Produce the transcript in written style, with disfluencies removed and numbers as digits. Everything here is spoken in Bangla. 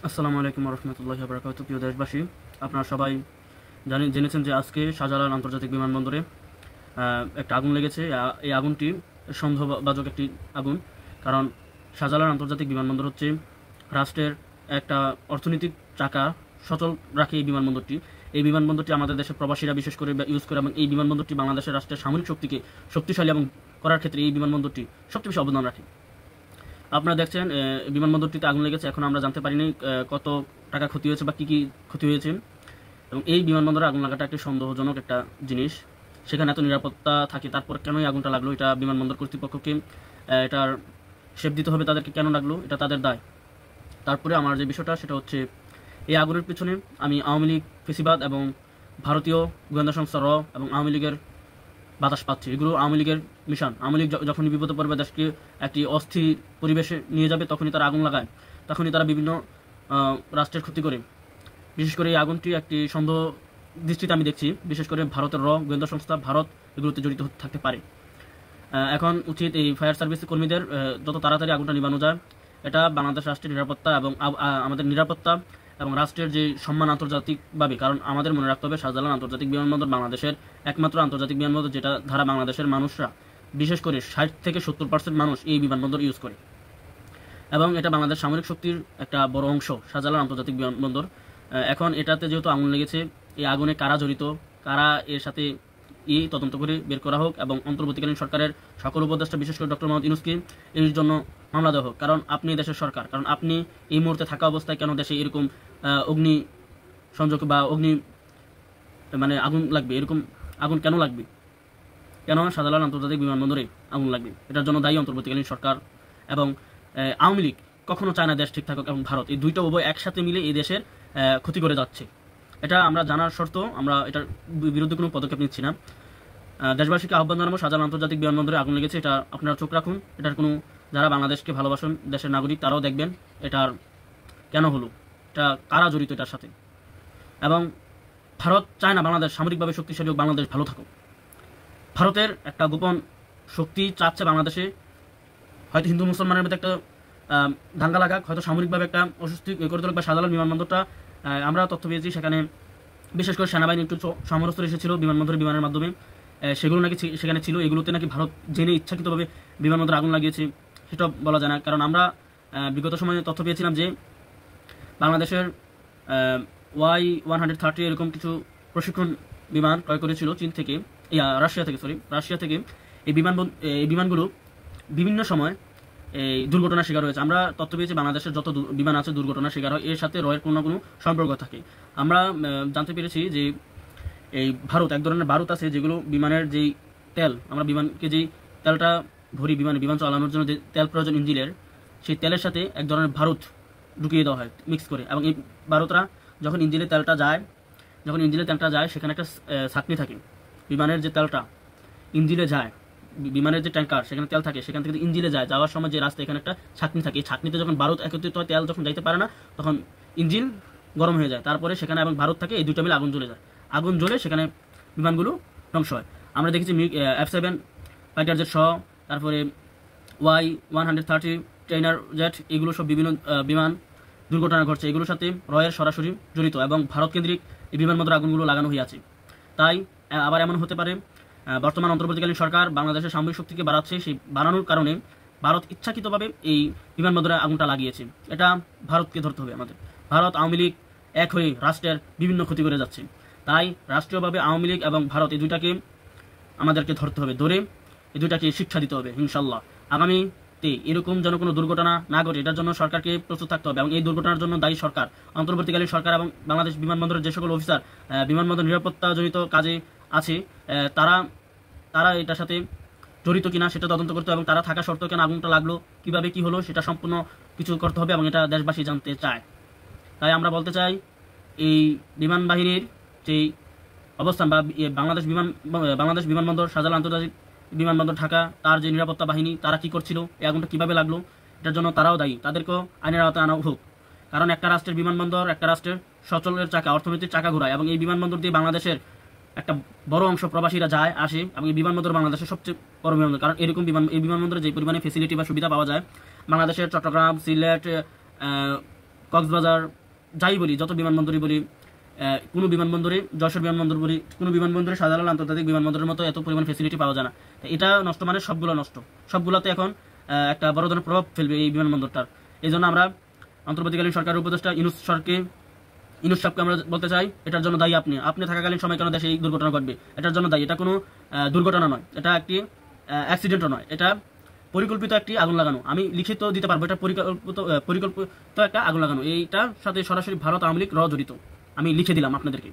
আসসালামু আলাইকুম রহমতুল্লাহি ওয়া বারাকাতুহু। প্রিয় দেশবাসী, আপনারা সবাই জেনেছেন যে আজকে শাহজালাল আন্তর্জাতিক বিমানবন্দরে একটা আগুন লেগেছে। এই আগুনটি সন্দেহবাচক একটি আগুন, কারণ শাহজালাল আন্তর্জাতিক বিমানবন্দর হচ্ছে রাষ্ট্রের একটা অর্থনৈতিক চাকা সচল রাখে এই বিমানবন্দরটি। এই বিমানবন্দরটি আমাদের দেশের প্রবাসীরা বিশেষ করে ইউজ করে, এবং এই বিমানবন্দরটি বাংলাদেশের রাষ্ট্রের সামরিক শক্তিকে শক্তিশালী এবং করার ক্ষেত্রে এই বিমানবন্দরটি সবচেয়ে বেশি অবদান রাখে। আপনারা দেখছেন বিমানবন্দরটিতে আগুন লেগেছে। এখন আমরা জানতে পারিনি কত টাকা ক্ষতি হয়েছে বা কী কী ক্ষতি হয়েছে। এবং এই বিমানবন্দরে আগুন লাগাটা একটি সন্দেহজনক একটা জিনিস। সেখানে এত নিরাপত্তা থাকে, তারপর কেন এই আগুনটা লাগলো? এটা বিমানবন্দর কর্তৃপক্ষকে এটার শেপ দিতে হবে, তাদেরকে কেন লাগলো এটা তাদের দায়। তারপরে আমার যে বিষয়টা সেটা হচ্ছে, এই আগুনের পিছনে আমি আওয়ামী লীগ, ফেসিবাদ এবং ভারতীয় গোয়েন্দা সংস্থা র এবং আওয়ামী লীগের বাতাস পাচ্ছে। এগুলো আওয়ামী লীগের মিশন। আওয়ামী লীগ যখনই বিপদে পড়বে, দেশকে একটি অস্থির পরিবেশে নিয়ে যাবে, তখনই তারা আগুন লাগায়, তখনই তারা বিভিন্ন রাষ্ট্রের ক্ষতি করে। বিশেষ করে এই আগুনটি একটি সন্দেহ দৃষ্টিতে আমি দেখছি, বিশেষ করে ভারতের র গোয়েন্দা সংস্থা, ভারত এগুলোতে জড়িত থাকতে পারে। এখন উচিত এই ফায়ার সার্ভিস কর্মীদের যত তাড়াতাড়ি আগুনটা নিবানো যায়। এটা বাংলাদেশ রাষ্ট্রের নিরাপত্তা এবং আমাদের নিরাপত্তা এবং রাষ্ট্রের যে সম্মান আন্তর্জাতিকভাবে, কারণ আমাদের মনে রাখতে হবে শাহজালাল আন্তর্জাতিক বিমানবন্দর বাংলাদেশের একমাত্র আন্তর্জাতিক বিমানবন্দর যেটা ধারা বাংলাদেশের মানুষরা, বিশেষ করে 60 থেকে 70% মানুষ এই বিমানবন্দর ইউজ করে, এবং এটা বাংলাদেশ সামরিক শক্তির একটা বড় অংশ শাহজালাল আন্তর্জাতিক বিমানবন্দর। এখন এটাতে যেহেতু আগুন লেগেছে, এই আগুনে কারা জড়িত, কারা এর সাথে তদন্ত করে বের করা হোক, এবং অন্তর্বর্তীকালীন সরকারের সকল উপদেষ্টা বিশেষ করে ডক্টর মোহাম্মদ ইউনূসকে এর জন্য মামলা দেওয়া হোক। কারণ আপনি দেশের সরকার, কারণ আপনি এই মুহূর্তে থাকা অবস্থায় কেন দেশে এরকম অগ্নি সংযোগ বা আগুন লাগবে? এরকম আগুন কেন লাগবে? কেন শাহজালাল আন্তর্জাতিক বিমানবন্দরে আগুন লাগবে? এটার জন্য দায়ী অন্তর্বর্তীকালীন সরকার এবং আওয়ামী লীগ। কখনো চায় না দেশ ঠিক থাকুক, এবং ভারত, এই দুইটা উভয় একসাথে মিলে এই দেশের ক্ষতি করে যাচ্ছে। এটা আমরা জানার শর্ত আমরা এটার বিরুদ্ধে কোনো পদক্ষেপ নিচ্ছি না। দেশবাসীকে আহ্বান জানাবো, শাহজালাল আন্তর্জাতিক বিমানবন্দরে আগুন লেগেছে, এটা আপনারা চোখ রাখুন। এটার কোনো, যারা বাংলাদেশকে ভালোবাসেন, দেশের নাগরিক, তারাও দেখবেন এটার কেন হলো, এটা কারা জড়িত এটার সাথে। এবং ভারত চায় না বাংলাদেশ সামরিকভাবে শক্তিশালী হোক, বাংলাদেশ ভালো থাকুক। ভারতের একটা গোপন শক্তি চাচ্ছে বাংলাদেশে হয়তো হিন্দু মুসলমানের মধ্যে একটা দাঙ্গা লাগাক, হয়তো সামরিকভাবে একটা অস্বস্তি করে তোলক, বা শাহজালাল বিমানবন্দরটা আমরা তথ্য পেয়েছি সেখানে বিশেষ করে সেনাবাহিনী একটু সমরস্ত্র এসেছিল বিমানবন্দরের বিমানের মাধ্যমে, সেগুলো নাকি সেখানে ছিল। এগুলোতে নাকি ভারত জেনে ইচ্ছাকৃতভাবে বিমানবন্দরে আগুন লাগিয়েছে, সেটা বলা যায় না। কারণ আমরা বিগত সময়ে তথ্য পেয়েছিলাম যে বাংলাদেশের Y-130 এরকম কিছু প্রশিক্ষণ বিমান ক্রয় করেছিল চীন থেকে, রাশিয়া থেকে। এই বিমানগুলো বিভিন্ন সময় এই দুর্ঘটনার শিকার হয়েছে। আমরা তথ্য পেয়েছি বাংলাদেশের যত বিমান আছে দুর্ঘটনার শিকার হয়, এর সাথে রয়ের কোনো না কোনো সম্পর্ক থাকে। আমরা জানতে পেরেছি যে এই ভারত এক ধরনের বারুদ আছে, যেগুলো বিমানের যেই তেল, আমরা বিমানকে যেই তেলটা ভরি, বিমান চালানোর জন্য যে তেল প্রয়োজন ইঞ্জিনের, সেই তেলের সাথে এক ধরনের বারুদ ঢুকিয়ে দেওয়া হয় মিক্স করে, এবং এই বারুদরা যখন ইঞ্জিনের তেলটা যায় সেখানে একটা ছাঁকনি থাকে। বিমানের যে তেলটা ইঞ্জিনে যায়, বিমানের যে ট্যাঙ্কার, সেখানে তেল থাকে, সেখান থেকে ইঞ্জিনে যাওয়ার সময় যে রাস্তা, এখানে একটা ছাঁকনি থাকে। এই ছাঁকনিতে যখন বারুদ একত্রিত হয়, তেল যখন যাইতে পারে না, তখন ইঞ্জিন গরম হয়ে যায়। তারপরে সেখানে এবং বারুদ থাকে, এই দুটো মিলে আগুন জ্বলে যায়। আগুন জ্বলে সেখানে বিমানগুলো ধ্বংস হয়। আমরা দেখেছি F-7 ফাইটার জেট সহ, তারপরে Y-130 ট্রেনার জেট, এগুলো সব বিভিন্ন বিমান দুর্ঘটনা ঘটছে। এগুলোর সাথে রয়ের সরাসরি জড়িত, এবং ভারত কেন্দ্রিক এই বিমানবন্দর আগুনগুলো লাগানো হয়ে আছে। তাই আবার এমন হতে পারে বর্তমান অন্তর্বর্তীকালীন সরকার বাংলাদেশের সামরিক শক্তিকে বাড়াচ্ছে, সেই বাড়ানোর কারণে ভারত ইচ্ছাকৃতভাবে এই বিমানবন্দরে আগুনটা লাগিয়েছে। এটা ভারতকে ধরতে হবে আমাদের। ভারত আওয়ামী লীগ এক হয়ে রাষ্ট্রের বিভিন্ন ক্ষতি করে যাচ্ছে। তাই রাষ্ট্রীয়ভাবে আওয়ামী লীগ এবং ভারত এই দুইটাকে আমাদেরকে ধরতে হবে, ধরে এই দুইটাকে শিক্ষা দিতে হবে ইনশাল্লাহ। আগামীতে এরকম যেন কোনো দুর্ঘটনা না ঘটে, এটার জন্য সরকারকে প্রস্তুত থাকতে হবে, এবং এই দুর্ঘটনার জন্য দায়ী সরকার, অন্তর্বর্তীকালীন সরকার এবং বাংলাদেশ বিমানবন্দরের যে সকল অফিসার বিমানবন্দর নিরাপত্তাজনিত কাজে আছে, তারা এটার সাথে জড়িত কিনা সেটা তদন্ত করতে হবে, এবং তারা থাকা সত্ত্বেও কেন আগুনটা লাগলো, কিভাবে কি হলো, সেটা সম্পূর্ণ কিছু করতে হবে, এবং এটা দেশবাসী জানতে চায়। তাই আমরা বলতে চাই, এই বিমান বাহিনীর যেই অবস্থান বা বাংলাদেশ বিমানবন্দর, শাহজালাল আন্তর্জাতিক বিমানবন্দর ঢাকা, তার যে নিরাপত্তা বাহিনী, তারা কি করছিল, এই আগুনটা কিভাবে লাগলো, এটার জন্য তারাও দায়ী। তাদেরকেও আইনের আওতায় আনা হোক। কারণ একটা রাষ্ট্রের বিমানবন্দর একটা রাষ্ট্রের সচলের চাকা, অর্থনীতির চাকা ঘোরায়, এবং এই বিমানবন্দর দিয়ে বাংলাদেশের একটা বড় অংশ প্রবাসীরা যায় আসে, এবং এই বিমানবন্দর বাংলাদেশের সবচেয়ে বড় বিমানবন্দর। কারণ এই বিমানবন্দরে যে পরিমাণে ফেসিলিটি বা সুবিধা পাওয়া যায়, বাংলাদেশের চট্টগ্রাম, সিলেট, কক্সবাজার যাই বলি, যত বিমানবন্দরই বলি, কোনো বিমানবন্দরে, যশোর বিমানবন্দর বলি, কোনো বিমানবন্দরে শাহজালাল আন্তর্জাতিক বিমানবন্দরের মতো এত পরিমাণ ফেসিলিটি পাওয়া যায় না। এটা নষ্ট মানে সবগুলো নষ্ট, সবগুলোতে এখন একটা বড় ধরনের প্রভাব ফেলবে এই বিমানবন্দরটার। এই জন্য আমরা অন্তর্বর্তীকালীন সরকারের উপদেষ্টা ইউনূস সাহেবকে আমরা বলতে চাই, এটার জন্য দায়ী আপনি থাকাকালীন সময় কেন দেশে এই দুর্ঘটনা ঘটবে, এটার জন্য দায়ী। এটা কোনো দুর্ঘটনা নয়, এটা একটি অ্যাক্সিডেন্টও নয়, এটা পরিকল্পিত একটি আগুন লাগানো। আমি লিখিত দিতে পারবো, এটা পরিকল্পিত একটা আগুন লাগানো। এইটার সাথে সরাসরি ভারত আওয়ামী লীগ জড়িত, আমি লিখে দিলাম আপনাদেরকে।